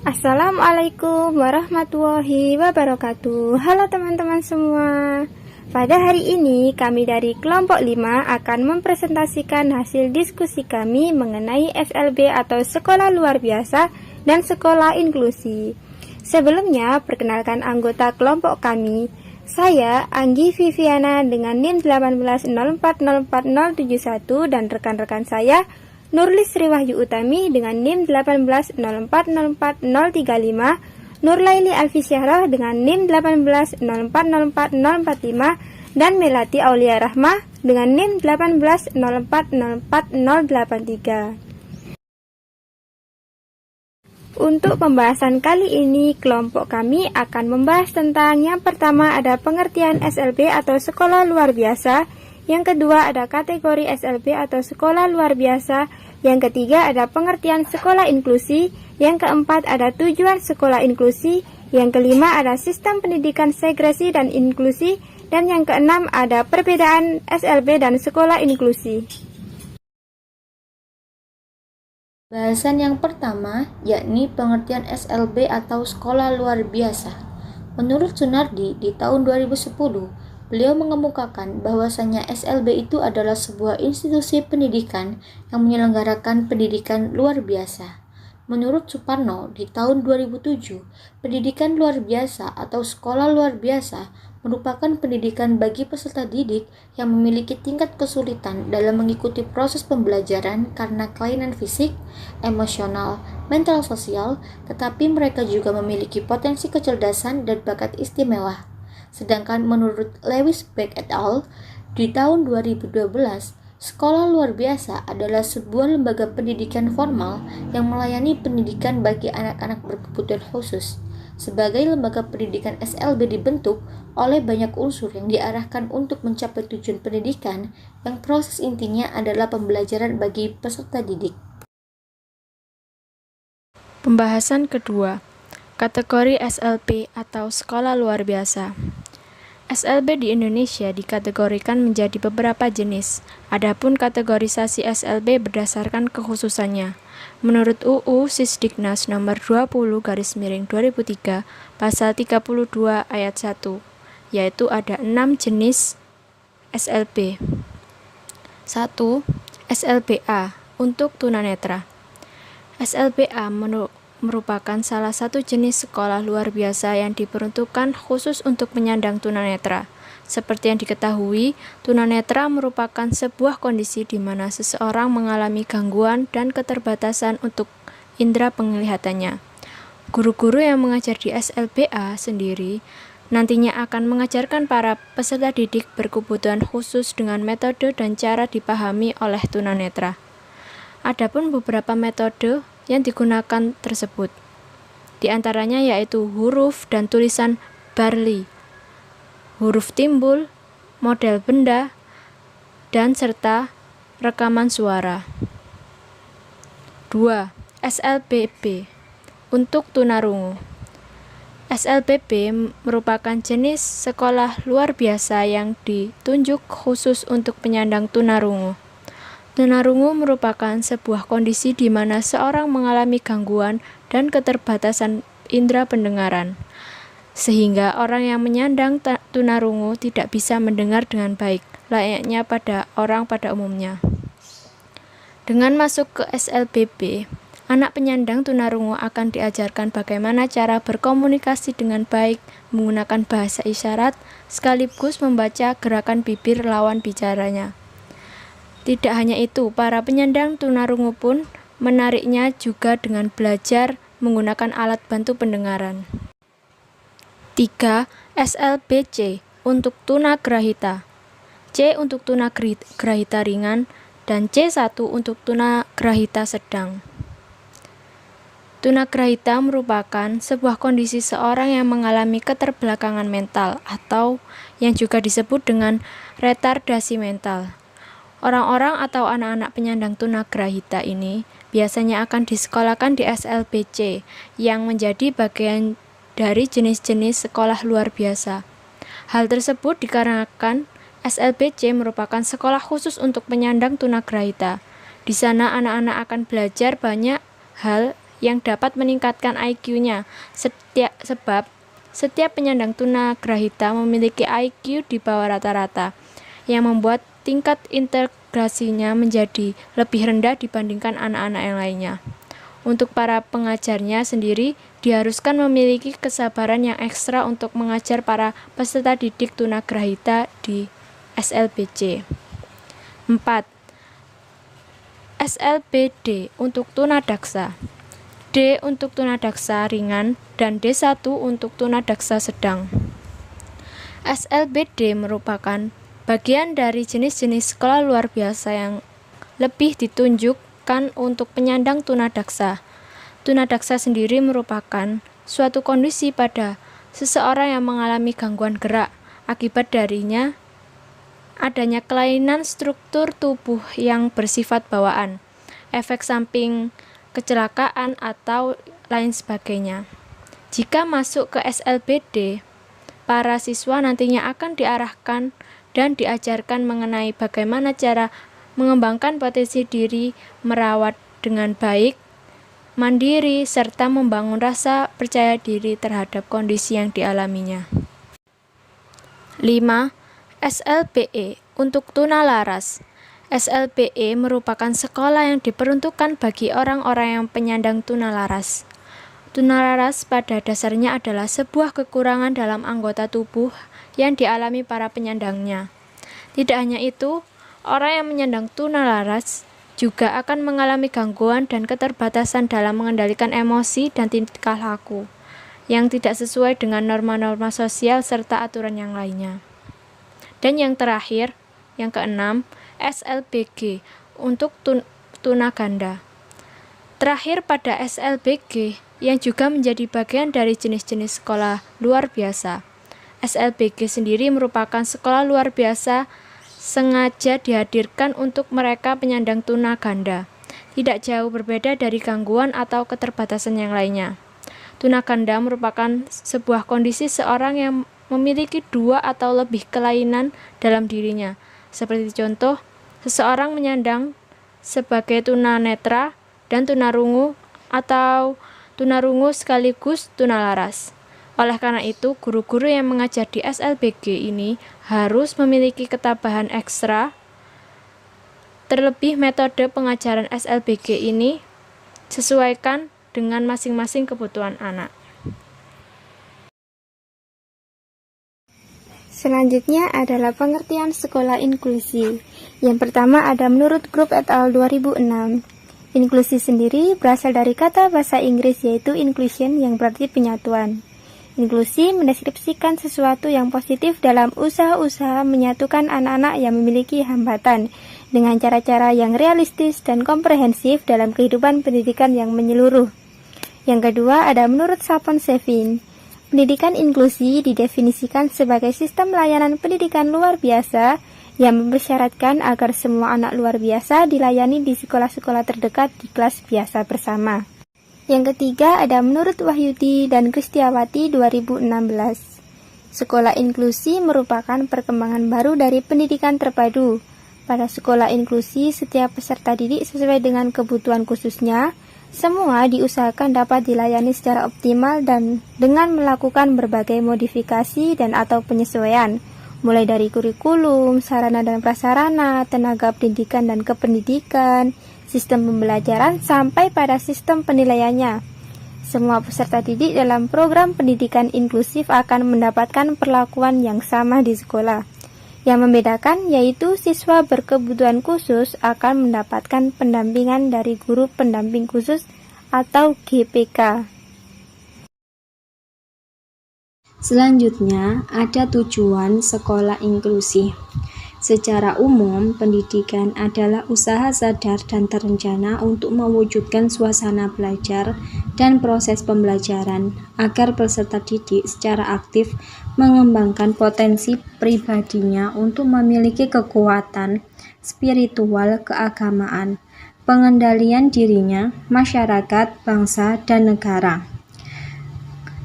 Assalamualaikum warahmatullahi wabarakatuh. Halo teman-teman semua. Pada hari ini kami dari kelompok 5 akan mempresentasikan hasil diskusi kami mengenai SLB atau sekolah luar biasa dan sekolah inklusi. Sebelumnya perkenalkan anggota kelompok kami. Saya Anggi Viviana dengan NIM 180404071 dan rekan-rekan saya Nurlis Sriwahyu Utami dengan NIM 180404035, Nurlaili Alfisyahroh dengan NIM 180404045, dan Melati Aulia Rahmah dengan NIM 180404083. Untuk pembahasan kali ini, kelompok kami akan membahas tentang yang pertama ada pengertian SLB atau sekolah luar biasa, yang kedua ada kategori SLB atau sekolah luar biasa, yang ketiga ada pengertian sekolah inklusi, yang keempat ada tujuan sekolah inklusi, yang kelima ada sistem pendidikan segresi dan inklusi, dan yang keenam ada perbedaan SLB dan sekolah inklusi. Bahasan yang pertama yakni pengertian SLB atau sekolah luar biasa. Menurut Sunardi di tahun 2010, beliau mengemukakan bahwasannya SLB itu adalah sebuah institusi pendidikan yang menyelenggarakan pendidikan luar biasa. Menurut Suparno di tahun 2007, pendidikan luar biasa atau sekolah luar biasa merupakan pendidikan bagi peserta didik yang memiliki tingkat kesulitan dalam mengikuti proses pembelajaran karena kelainan fisik, emosional, mental sosial, tetapi mereka juga memiliki potensi kecerdasan dan bakat istimewa. Sedangkan menurut Lewis Beck et al. Di tahun 2012, sekolah luar biasa adalah sebuah lembaga pendidikan formal yang melayani pendidikan bagi anak-anak berkebutuhan khusus. Sebagai lembaga pendidikan SLB dibentuk oleh banyak unsur yang diarahkan untuk mencapai tujuan pendidikan yang proses intinya adalah pembelajaran bagi peserta didik. Pembahasan kedua, kategori SLB atau sekolah luar biasa. SLB di Indonesia dikategorikan menjadi beberapa jenis. Adapun kategorisasi SLB berdasarkan kekhususannya. Menurut UU Sisdiknas nomor 20/2003 pasal 32 ayat 1, yaitu ada 6 jenis SLB. 1. SLBA untuk tunanetra. SLBA merupakan salah satu jenis sekolah luar biasa yang diperuntukkan khusus untuk penyandang tunanetra. Seperti yang diketahui, tunanetra merupakan sebuah kondisi di mana seseorang mengalami gangguan dan keterbatasan untuk indera penglihatannya. Guru-guru yang mengajar di SLBA sendiri nantinya akan mengajarkan para peserta didik berkebutuhan khusus dengan metode dan cara dipahami oleh tunanetra. Adapun beberapa metode yang digunakan tersebut, di antaranya yaitu huruf dan tulisan Braille, huruf timbul, model benda, dan serta rekaman suara. 2. SLBB untuk tunarungu. SLBB merupakan jenis sekolah luar biasa yang ditunjuk khusus untuk penyandang tunarungu. Tunarungu merupakan sebuah kondisi di mana seorang mengalami gangguan dan keterbatasan indera pendengaran, sehingga orang yang menyandang tunarungu tidak bisa mendengar dengan baik, layaknya pada orang pada umumnya. Dengan masuk ke SLBB, anak penyandang tunarungu akan diajarkan bagaimana cara berkomunikasi dengan baik, menggunakan bahasa isyarat, sekaligus membaca gerakan bibir lawan bicaranya. Tidak hanya itu, para penyandang tunarungu pun menariknya juga dengan belajar menggunakan alat bantu pendengaran. 3. SLBC untuk tunagrahita. C untuk tunagrahita ringan dan C1 untuk tunagrahita sedang. Tunagrahita merupakan sebuah kondisi seorang yang mengalami keterbelakangan mental atau yang juga disebut dengan retardasi mental. Orang-orang atau anak-anak penyandang tunagrahita ini biasanya akan disekolahkan di SLBC yang menjadi bagian dari jenis-jenis sekolah luar biasa. Hal tersebut dikarenakan SLBC merupakan sekolah khusus untuk penyandang tunagrahita. Di sana anak-anak akan belajar banyak hal yang dapat meningkatkan IQ-nya. Sebab setiap penyandang tunagrahita memiliki IQ di bawah rata-rata, yang membuat tingkat integrasinya menjadi lebih rendah dibandingkan anak-anak yang lainnya. Untuk para pengajarnya sendiri diharuskan memiliki kesabaran yang ekstra untuk mengajar para peserta didik tunagrahita di SLBC. 4. SLBD untuk tunadaksa, D untuk tunadaksa ringan, dan D1 untuk tunadaksa sedang. SLBD merupakan bagian dari jenis-jenis sekolah luar biasa yang lebih ditunjukkan untuk penyandang tunadaksa. Tunadaksa sendiri merupakan suatu kondisi pada seseorang yang mengalami gangguan gerak. Akibat darinya adanya kelainan struktur tubuh yang bersifat bawaan, efek samping kecelakaan, atau lain sebagainya. Jika masuk ke SLBD, para siswa nantinya akan diarahkan dan diajarkan mengenai bagaimana cara mengembangkan potensi diri, merawat dengan baik, mandiri, serta membangun rasa percaya diri terhadap kondisi yang dialaminya. 5. SLBE untuk tunalaras. SLBE merupakan sekolah yang diperuntukkan bagi orang-orang yang penyandang tunalaras. Tunalaras pada dasarnya adalah sebuah kekurangan dalam anggota tubuh yang dialami para penyandangnya. Tidak hanya itu, orang yang menyandang tunalaras juga akan mengalami gangguan dan keterbatasan dalam mengendalikan emosi dan tingkah laku yang tidak sesuai dengan norma-norma sosial serta aturan yang lainnya. Dan yang terakhir, yang keenam, SLBG untuk tunaganda. Terakhir pada SLBG yang juga menjadi bagian dari jenis-jenis sekolah luar biasa. SLBG sendiri merupakan sekolah luar biasa sengaja dihadirkan untuk mereka penyandang tunaganda. Tidak jauh berbeda dari gangguan atau keterbatasan yang lainnya. Tunaganda merupakan sebuah kondisi seorang yang memiliki dua atau lebih kelainan dalam dirinya. Seperti contoh, seseorang menyandang sebagai tunanetra dan tunarungu atau tunarungu sekaligus tunalaras. Oleh karena itu, guru-guru yang mengajar di SLBG ini harus memiliki ketabahan ekstra. Terlebih metode pengajaran SLBG ini sesuaikan dengan masing-masing kebutuhan anak. Selanjutnya adalah pengertian sekolah inklusi. Yang pertama ada menurut Group et al. 2006. Inklusi sendiri berasal dari kata bahasa Inggris yaitu inclusion yang berarti penyatuan. Inklusi mendeskripsikan sesuatu yang positif dalam usaha-usaha menyatukan anak-anak yang memiliki hambatan dengan cara-cara yang realistis dan komprehensif dalam kehidupan pendidikan yang menyeluruh. Yang kedua ada menurut Sapon-Sevin. Pendidikan inklusi didefinisikan sebagai sistem layanan pendidikan luar biasa yang mempersyaratkan agar semua anak luar biasa dilayani di sekolah-sekolah terdekat di kelas biasa bersama. Yang ketiga ada menurut Wahyudi dan Kristiawati 2016. Sekolah inklusi merupakan perkembangan baru dari pendidikan terpadu. Pada sekolah inklusi, setiap peserta didik sesuai dengan kebutuhan khususnya. Semua diusahakan dapat dilayani secara optimal dan dengan melakukan berbagai modifikasi dan atau penyesuaian, mulai dari kurikulum, sarana dan prasarana, tenaga pendidikan dan kependidikan, sistem pembelajaran, sampai pada sistem penilaiannya. Semua peserta didik dalam program pendidikan inklusif akan mendapatkan perlakuan yang sama di sekolah. Yang membedakan yaitu siswa berkebutuhan khusus akan mendapatkan pendampingan dari guru pendamping khusus atau GPK. Selanjutnya, ada tujuan sekolah inklusi. Secara umum, pendidikan adalah usaha sadar dan terencana untuk mewujudkan suasana belajar dan proses pembelajaran agar peserta didik secara aktif mengembangkan potensi pribadinya untuk memiliki kekuatan spiritual keagamaan, pengendalian dirinya, masyarakat, bangsa, dan negara.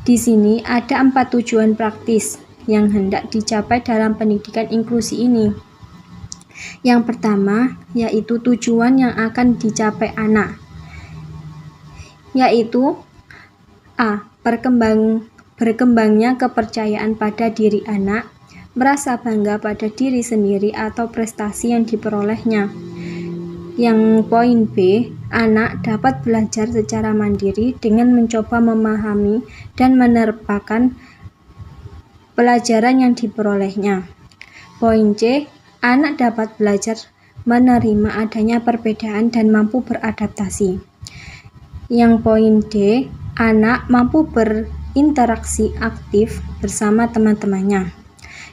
Di sini ada 4 tujuan praktis yang hendak dicapai dalam pendidikan inklusi ini. Yang pertama, yaitu tujuan yang akan dicapai anak, yaitu A. Berkembangnya kepercayaan pada diri anak, merasa bangga pada diri sendiri atau prestasi yang diperolehnya. Yang poin B, anak dapat belajar secara mandiri dengan mencoba memahami dan menerapkan pelajaran yang diperolehnya. Poin C, anak dapat belajar menerima adanya perbedaan dan mampu beradaptasi. Yang poin D, anak mampu berinteraksi aktif bersama teman-temannya.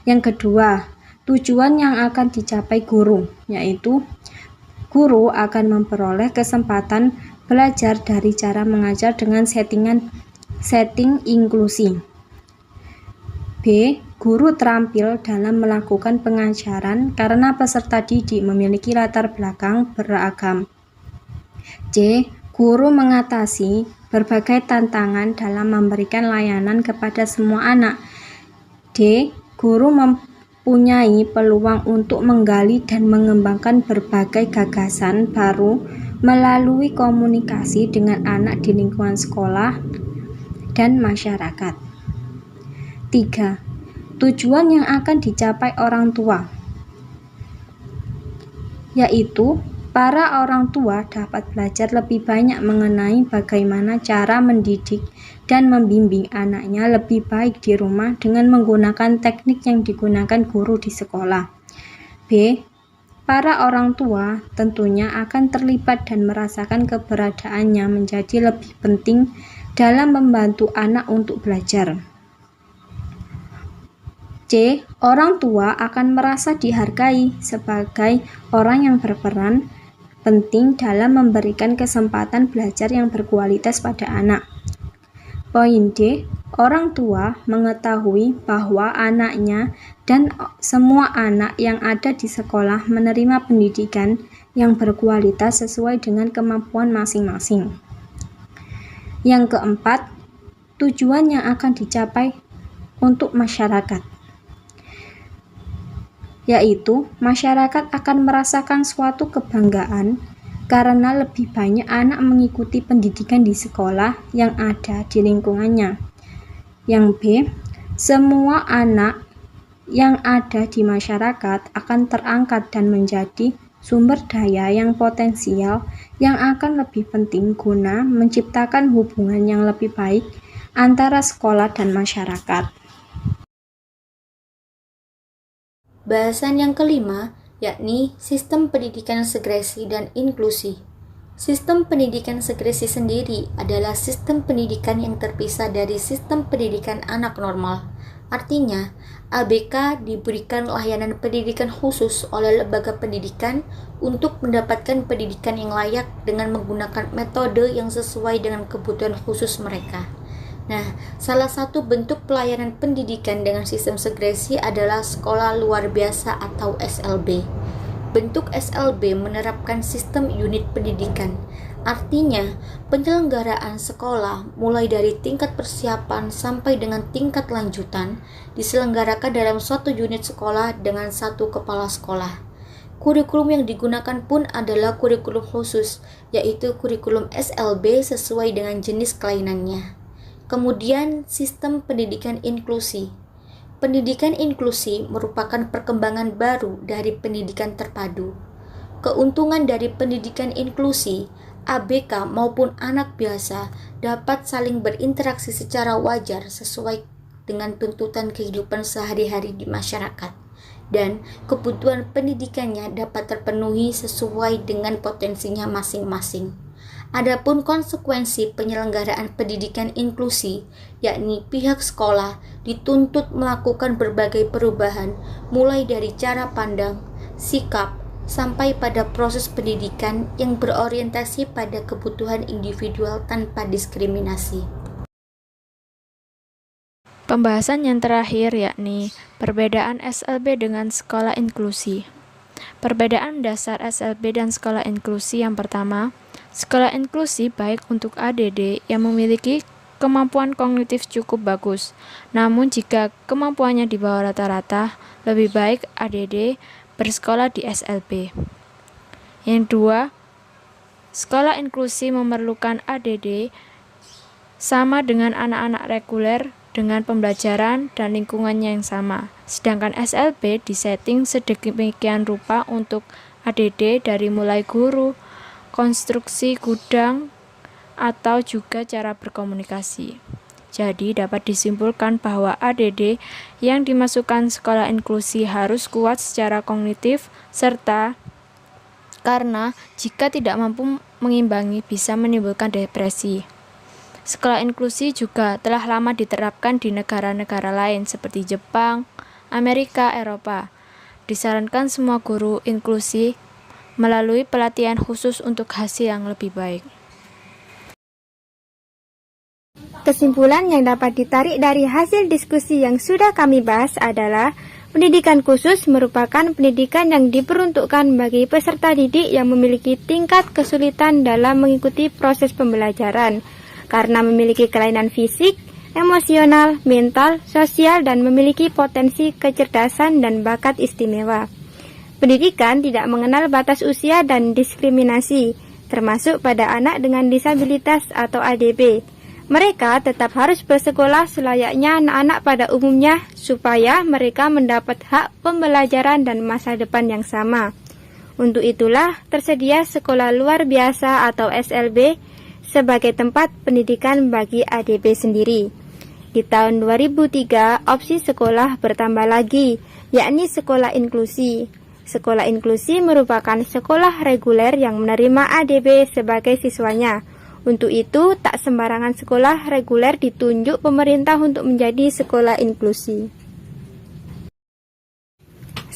Yang kedua, tujuan yang akan dicapai guru, yaitu guru akan memperoleh kesempatan belajar dari cara mengajar dengan setting inklusi. B. Guru terampil dalam melakukan pengajaran karena peserta didik memiliki latar belakang beragam. C. Guru mengatasi berbagai tantangan dalam memberikan layanan kepada semua anak. D. Guru mempunyai peluang untuk menggali dan mengembangkan berbagai gagasan baru melalui komunikasi dengan anak di lingkungan sekolah dan masyarakat. 3. Tujuan yang akan dicapai orang tua, yaitu para orang tua dapat belajar lebih banyak mengenai bagaimana cara mendidik dan membimbing anaknya lebih baik di rumah dengan menggunakan teknik yang digunakan guru di sekolah. B. Para orang tua tentunya akan terlibat dan merasakan keberadaannya menjadi lebih penting dalam membantu anak untuk belajar. C. Orang tua akan merasa dihargai sebagai orang yang berperan penting dalam memberikan kesempatan belajar yang berkualitas pada anak. Poin D. Orang tua mengetahui bahwa anaknya dan semua anak yang ada di sekolah menerima pendidikan yang berkualitas sesuai dengan kemampuan masing-masing. Yang keempat, tujuan yang akan dicapai untuk masyarakat, yaitu masyarakat akan merasakan suatu kebanggaan karena lebih banyak anak mengikuti pendidikan di sekolah yang ada di lingkungannya. Yang B, semua anak yang ada di masyarakat akan terangkat dan menjadi sumber daya yang potensial yang akan lebih penting guna menciptakan hubungan yang lebih baik antara sekolah dan masyarakat. Bahasan yang kelima, yakni sistem pendidikan segresi dan inklusi. Sistem pendidikan segresi sendiri adalah sistem pendidikan yang terpisah dari sistem pendidikan anak normal. Artinya, ABK diberikan layanan pendidikan khusus oleh lembaga pendidikan untuk mendapatkan pendidikan yang layak dengan menggunakan metode yang sesuai dengan kebutuhan khusus mereka. Nah, salah satu bentuk pelayanan pendidikan dengan sistem segresi adalah sekolah luar biasa atau SLB. Bentuk SLB menerapkan sistem unit pendidikan. Artinya, penyelenggaraan sekolah mulai dari tingkat persiapan sampai dengan tingkat lanjutan diselenggarakan dalam suatu unit sekolah dengan satu kepala sekolah. Kurikulum yang digunakan pun adalah kurikulum khusus, yaitu kurikulum SLB sesuai dengan jenis kelainannya. Kemudian, sistem pendidikan inklusi. Pendidikan inklusi merupakan perkembangan baru dari pendidikan terpadu. Keuntungan dari pendidikan inklusi, ABK maupun anak biasa dapat saling berinteraksi secara wajar sesuai dengan tuntutan kehidupan sehari-hari di masyarakat, dan kebutuhan pendidikannya dapat terpenuhi sesuai dengan potensinya masing-masing. Adapun konsekuensi penyelenggaraan pendidikan inklusi, yakni pihak sekolah dituntut melakukan berbagai perubahan mulai dari cara pandang, sikap, sampai pada proses pendidikan yang berorientasi pada kebutuhan individual tanpa diskriminasi. Pembahasan yang terakhir yakni perbedaan SLB dengan sekolah inklusi. Perbedaan dasar SLB dan sekolah inklusi yang pertama, sekolah inklusi baik untuk ADD yang memiliki kemampuan kognitif cukup bagus. Namun jika kemampuannya di bawah rata-rata, lebih baik ADD bersekolah di SLB. Yang kedua, sekolah inklusi memerlukan ADD sama dengan anak-anak reguler dengan pembelajaran dan lingkungannya yang sama. Sedangkan SLB disetting sedemikian rupa untuk ADD dari mulai guru, konstruksi gudang, atau juga cara berkomunikasi. Jadi dapat disimpulkan bahwa ADD yang dimasukkan sekolah inklusi harus kuat secara kognitif serta karena jika tidak mampu mengimbangi bisa menimbulkan depresi. Sekolah inklusi juga telah lama diterapkan di negara-negara lain seperti Jepang, Amerika, Eropa. Disarankan semua guru inklusi melalui pelatihan khusus untuk hasil yang lebih baik. Kesimpulan yang dapat ditarik dari hasil diskusi yang sudah kami bahas adalah pendidikan khusus merupakan pendidikan yang diperuntukkan bagi peserta didik yang memiliki tingkat kesulitan dalam mengikuti proses pembelajaran karena memiliki kelainan fisik, emosional, mental, sosial, dan memiliki potensi kecerdasan dan bakat istimewa. Pendidikan tidak mengenal batas usia dan diskriminasi, termasuk pada anak dengan disabilitas atau ADB. Mereka tetap harus bersekolah selayaknya anak-anak pada umumnya supaya mereka mendapat hak pembelajaran dan masa depan yang sama. Untuk itulah tersedia sekolah luar biasa atau SLB sebagai tempat pendidikan bagi ADB sendiri. Di tahun 2003, opsi sekolah bertambah lagi, yakni sekolah inklusi. Sekolah inklusi merupakan sekolah reguler yang menerima ADB sebagai siswanya. Untuk itu, tak sembarangan sekolah reguler ditunjuk pemerintah untuk menjadi sekolah inklusi.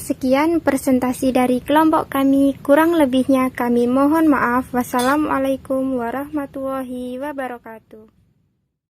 Sekian presentasi dari kelompok kami, kurang lebihnya kami mohon maaf. Wassalamualaikum warahmatullahi wabarakatuh.